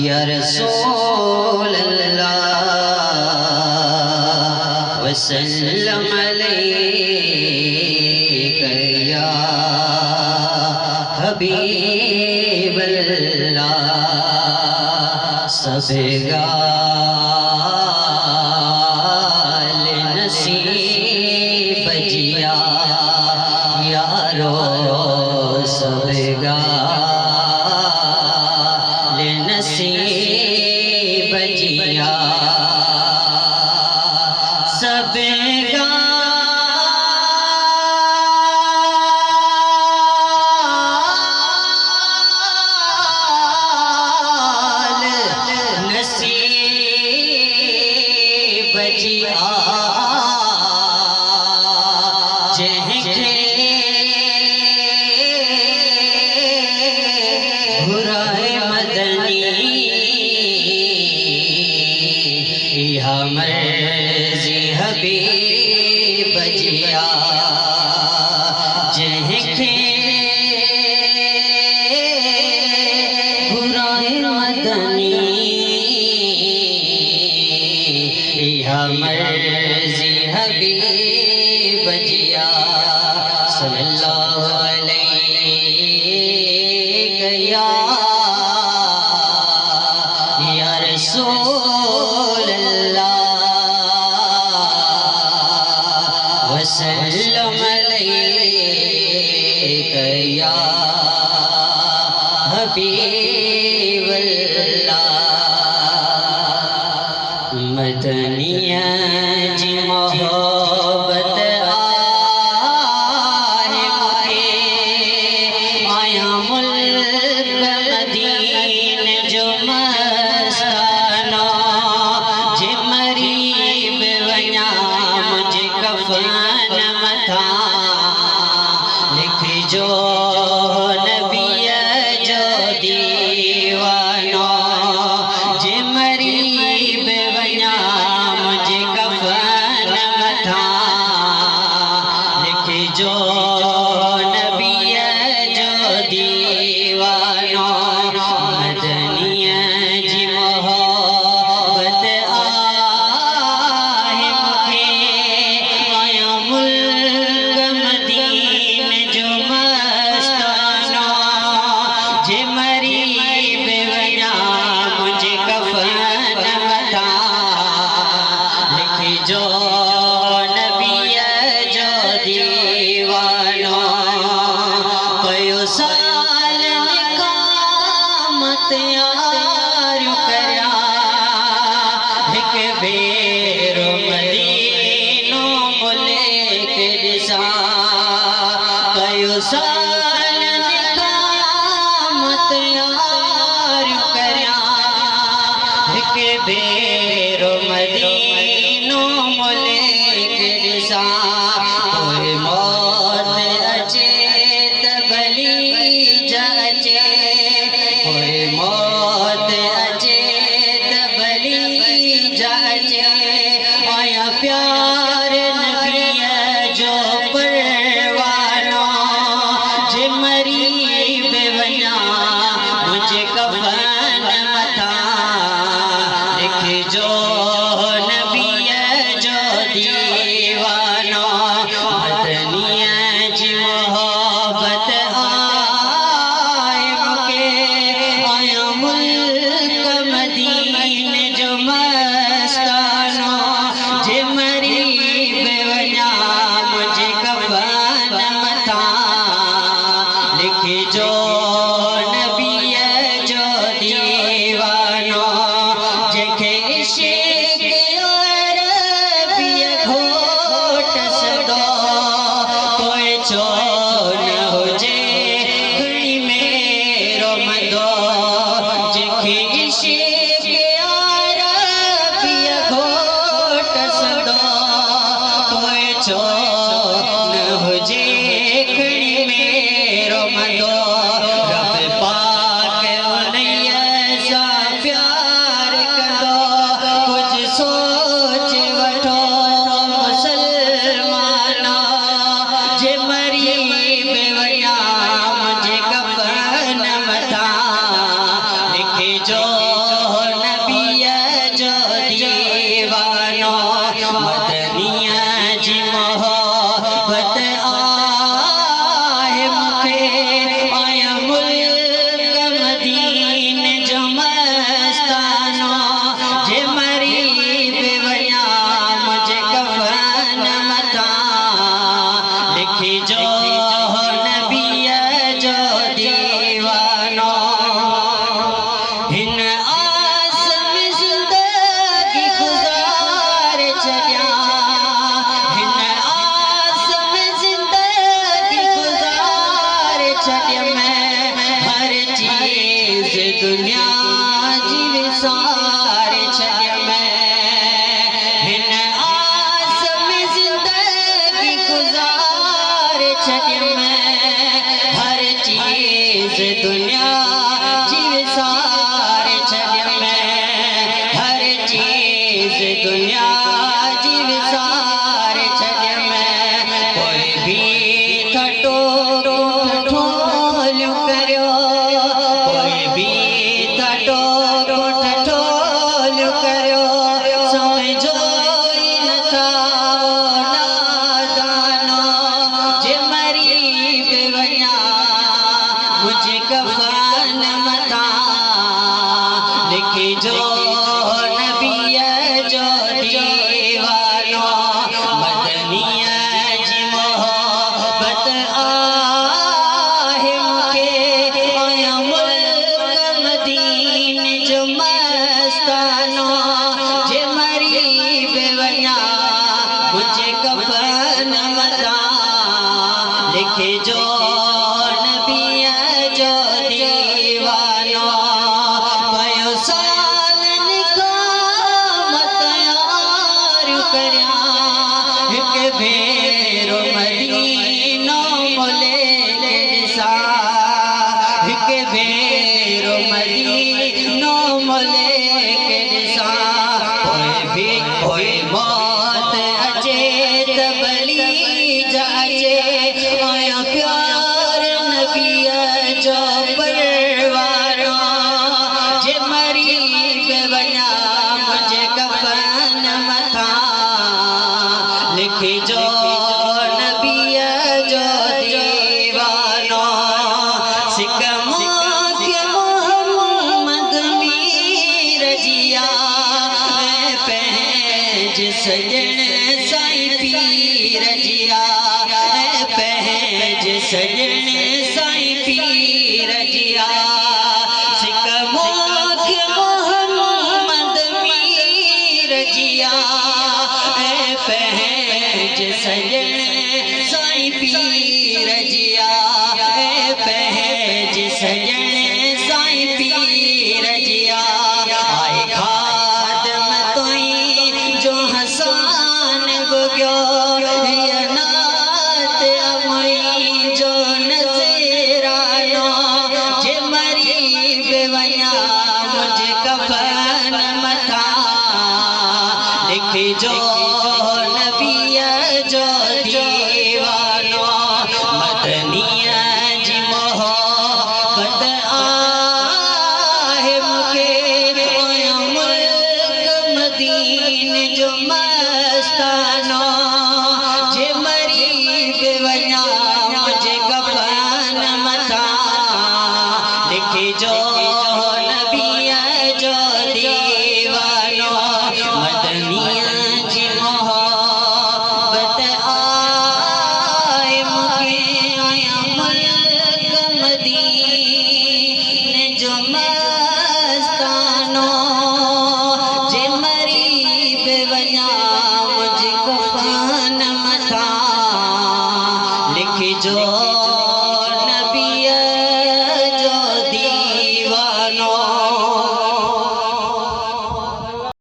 या रसूल अल्लाह वसल्लम अलैका या हबीब अल्लाह सबगाल नसीब जिया यारो सबगाल नसीब जिया सबगाल नसीब जिया जहके हुराए मदनी मर्जी हबीब जिया जहके हुराए मदनी मर्जी हबीब जिया सल्लल्लाहु अलैहि या रसूल अल्लाह वसल्लम अलैका या हबीब अल्लाह मदनिया जी मोहब्बत आए मुझे आया मुल्क मदीन जो मस्ताना जे मरीब वञा मुझे कफन मथा लिख जो नबीय जो दीवाना जे मरीब वञा मुझे कफन मथा लिख जो नबीय जो दीवाना मदनिया जी मोहब्बत आए मुझे आया मुल्क मदीन जो मस्ताना जे मरीब वञा मुझे कफन मथा लिख जो नबीय जो दीवाना कयो साल निकामत यार करया हिक बेरो मदीनो मुल्क दिसा कयो साल निकामत यार करया हिक बेरो मदीनो मुल्क दिसा कोई मौत अचे त भली जाचे कोई मौत अचे त भली जाचे आया प्यार नबीय जो परवाना जे मरीब वञा मुझे कफन मथा लिख जो नबीय जो दीवाना मदनिया जी मोहब्बत आए मुझे आया मुल्क मदीन जो मस्ताना जे मरीब वञा मुझे कफन मथा लिख जो नबीय जो दीवाना जेके इश्क अरबिय घोट सदो कोई चो न हुजे घणी मेरो मदो जेके इश्क अरबिय घोट सदो कोई चो न हुजे घणी मेरो मदो रब पाक उन्हीअ सां प्यार कंदो कुछ सोच वठो मुसलमाना जे मरी जो नबी जो दीवानो पयो सालन का मत यार करया एक भेरो मदीनो मोले के दिसा एक भेरो मदीनो मोले के दिसा कोई मौत अचे तबली जाचे आया प्यार नबी जो परवानो जे मरी बेवना मुझे कफन मथा लिखी जो नबी जो दीवानो सिकमो के मोहम्मद मीर जिया पहज सजन साईं पीर जिया पहज सजन साईं पीर जिया सिकमो के मोहम्मद मीर जिया पहज सजन साईं पीर जिया पहज सजन साईं पीर जिया आए खादम तोई जो हसान बुग्यो नात अमई जो नज़रानो जे मरी बेवया मुझे कफन मथा लिखी जो नबी जो दीवानो मदनिया जी मोहब्बत आहे मुखे मुल्क मदीन जो मस्तानो जे मरी बेवया मुझे कफन मथा लिखी जो नबी जो दीवानो मदनिया जी मोहब्बत आए मुखे मुल्क मदीन जो मस्तानो जे मरी बेवया मुझे कफन मथा लिखी जो